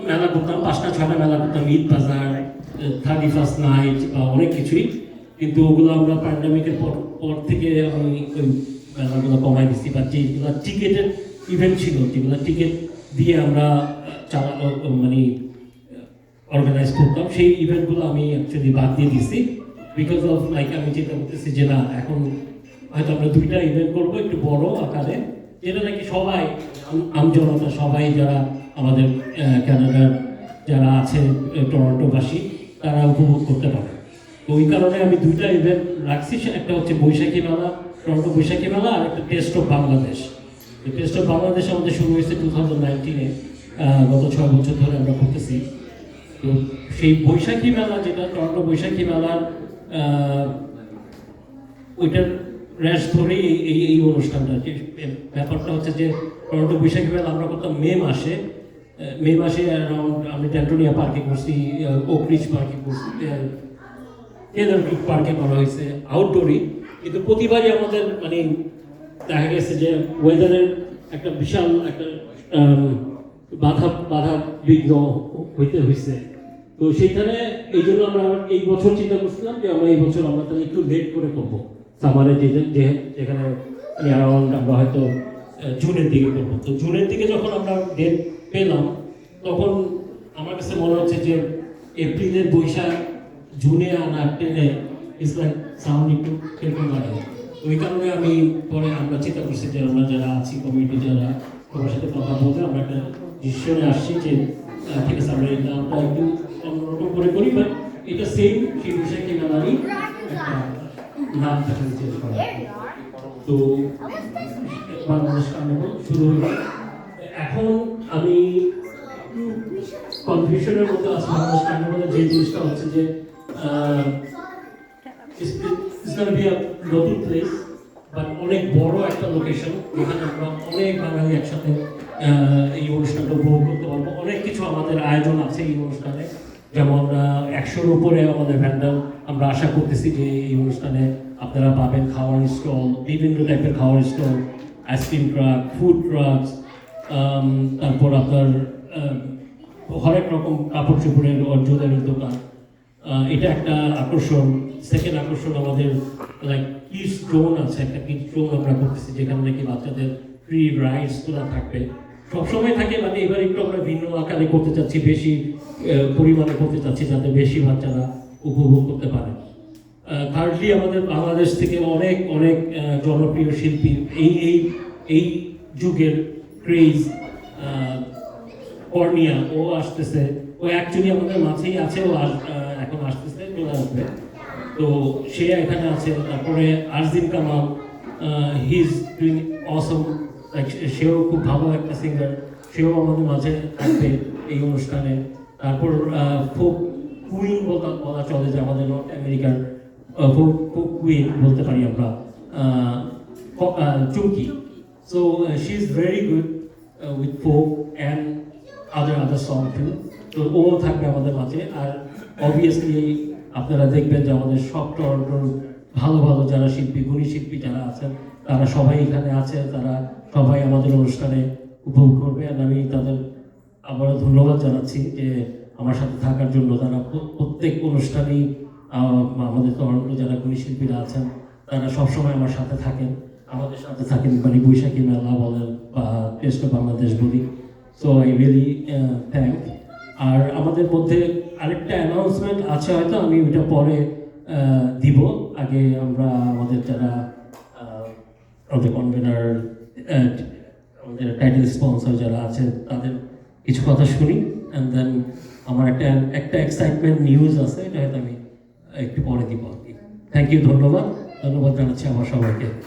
মেলা করতাম, 5টা-6টা মেলা করতাম, ঈদ বাজার, 31st নাইট, অনেক কিছুই। কিন্তু ওগুলো আমরা প্যান্ডামিকের পর থেকে আমি ওই মেলাগুলো কমাই দিচ্ছি, বা যেগুলো টিকেটের ইভেন্ট ছিল, যেগুলো টিকিট দিয়ে আমরা মানে অর্গানাইজ করতাম, সেই ইভেন্টগুলো আমি অ্যাকচুয়ালি বাদ দিয়ে দিচ্ছি। বিকজ অফ লাইক আমি চিন্তা করতেছি যে না, এখন হয়তো আমরা 2টা ইভেন্ট করবো একটু বড় আকারে, যেটা নাকি সবাই আমজনতা, সবাই যারা আমাদের কানাডার যারা আছে টরন্টোবাসী, তারা উপভোগ করতে পারে। তো ওই কারণে আমি 2টা ইভেন্ট রাখছি। একটা হচ্ছে বৈশাখী মেলা, টরন্টো বৈশাখী মেলা, আর একটা test of Bangladesh. Test of Bangladesh আমাদের শুরু হয়েছে 2019-এ, গত 6 বছর ধরে আমরা করতেছি। তো সেই বৈশাখী মেলা, যেটা টরন্টো বৈশাখী মেলার ওইটার র্যাশ ধরেই এই অনুষ্ঠানটা। ব্যাপারটা হচ্ছে যে টরন্টো বৈশাখী মেলা আমরা করতাম মে মাসে অ্যারাউন্ড, আমি ড্যান্টোনিয়া পার্কে করছি, ওকরিজ পার্কে করছি, টেলর ক্রিক পার্কে করা হয়েছে আউটডোরই। কিন্তু প্রতিবারই আমাদের মানে দেখা গেছে যে ওয়েদারের একটা বিশাল একটা বাধা বিঘ্ন হইতে হয়েছে। তো সেইখানে এই জন্য আমরা এই বছর চিন্তা করছিলাম যে আমরা এই বছর আমরা তাহলে একটু লেট করে করবো, সামারে যেখানে অ্যারাউন্ড আমরা হয়তো জুনের দিকে করবো। তো জুনের দিকে যখন আমরা ডেট পেলাম, তখন আমার কাছে মনে হচ্ছে যে এপ্রিলের বৈশাখ জুনে আনা টেনে ইটস লাইক সাউন্ড একটু এরকম লাগে। ওই কারণে আমি পরে আমরা চিন্তা করছি যে আমরা যারা আছি কমিটি, যারা সবার সাথে কথা বলতে আমরা একটা ডিসিশনে আসছি যে ঠিক আছে, আমরা এই নামটা একটু অন্যরকম করে করি, বাট এটা সেম সেই বৈশাখী মেলারই একটা নাম থাকলে চেঞ্জ করা। তো বাংলাদেশ কার্নিভাল শুরু হলো। এখন আমি কনফিউশনের মধ্যে আছি। বাংলাদেশ কার্নিভালের যে জিনিসটা হচ্ছে যে it's going to be a নতুন প্লেস, বাট অনেক বড় একটা লোকেশন, যেখানে আমরা অনেক বাঙালি একসাথে এই অনুষ্ঠানটা উপভোগ করতে পারবো। অনেক কিছু আমাদের আয়োজন আছে এই অনুষ্ঠানে, যেমন 100-র উপরে আমাদের ভ্যান্ডাল আমরা আশা করতেছি যে এই অনুষ্ঠানে আপনারা পাবেন খাওয়ার স্টল, বিভিন্ন টাইপের খাওয়ার stall, ice cream truck, food trucks, তারপর আপনার হরেক রকম কাপড় চোপড়ের জুয়েলারির দোকান। এটা একটা আকর্ষণ। সেকেন্ড আকর্ষণ আমাদের লাইক কিডস জোন আছে, একটা কিডস জোন আমরা করতেছি, যেখানে নাকি বাচ্চাদের ফ্রি রাইডসগুলো থাকবে, সবসময় থাকে। মানে এবার একটু আমরা ভিন্ন আকারে করতে চাচ্ছি, বেশি পরিমাণে করতে চাচ্ছি, যাতে বেশি বাচ্চারা উপভোগ করতে পারে। থার্ডলি, আমাদের বাংলাদেশ থেকে অনেক অনেক জনপ্রিয় শিল্পী, এই যুগের ক্রেজ কর্নিয়া, ও আসতেছে। ও অ্যাকচুয়ালি আমাদের মাঝেই আছে, ও এখন আসতেছে, চলে আসবে। তো সে এখানে আছে। তারপরে আরজিন কামাল, হি ইজ ডুইং অসম, সেও খুব ভালো একটা সিঙ্গার, সেও আমাদের মাঝে থাকবে এই অনুষ্ঠানে। তারপর ফোক কুইন বলা চলে, যে আমাদের নর্থ আমেরিকার ফোক কুইন বলতে পারি আমরা, Chumki. So she is very good with folk and other song too. তো ও থাকবে আমাদের মাঝে। আর অবভিয়াসলি আপনারা দেখবেন যে আমাদের সব টরন্টোর ভালো ভালো যারা শিল্পী, গুণী শিল্পী যারা আছেন, তারা সবাই এখানে আছে, তারা সবাই আমাদের অনুষ্ঠানে উপভোগ করবে। আর আমি তাদের আবারও ধন্যবাদ জানাচ্ছি যে আমার সাথে থাকার জন্য। তারা প্রত্যেক অনুষ্ঠানেই আমাদের টরন্টো যারা গুণী শিল্পীরা আছেন, তারা সবসময় আমার সাথে থাকেন, আমাদের সাথে থাকেন, মানে বৈশাখী মেলা বলেন বা টেস্ট অফ বাংলাদেশ বলি। So I really thank. আর আমাদের মধ্যে আরেকটা অ্যানাউন্সমেন্ট আছে, হয়তো আমি ওইটা পরে দিব। আগে আমরা আমাদের যারা আমাদের কনভেনার, আমাদের টাইটেল স্পন্সর যারা আছে, তাদের কিছু কথা শুনি, অ্যান্ড দেন আমার একটা এক্সাইটমেন্ট নিউজ আছে, এটা হয়তো আমি একটু পরে দিব আর কি। থ্যাংক ইউ, ধন্যবাদ জানাচ্ছি আমার সবাইকে।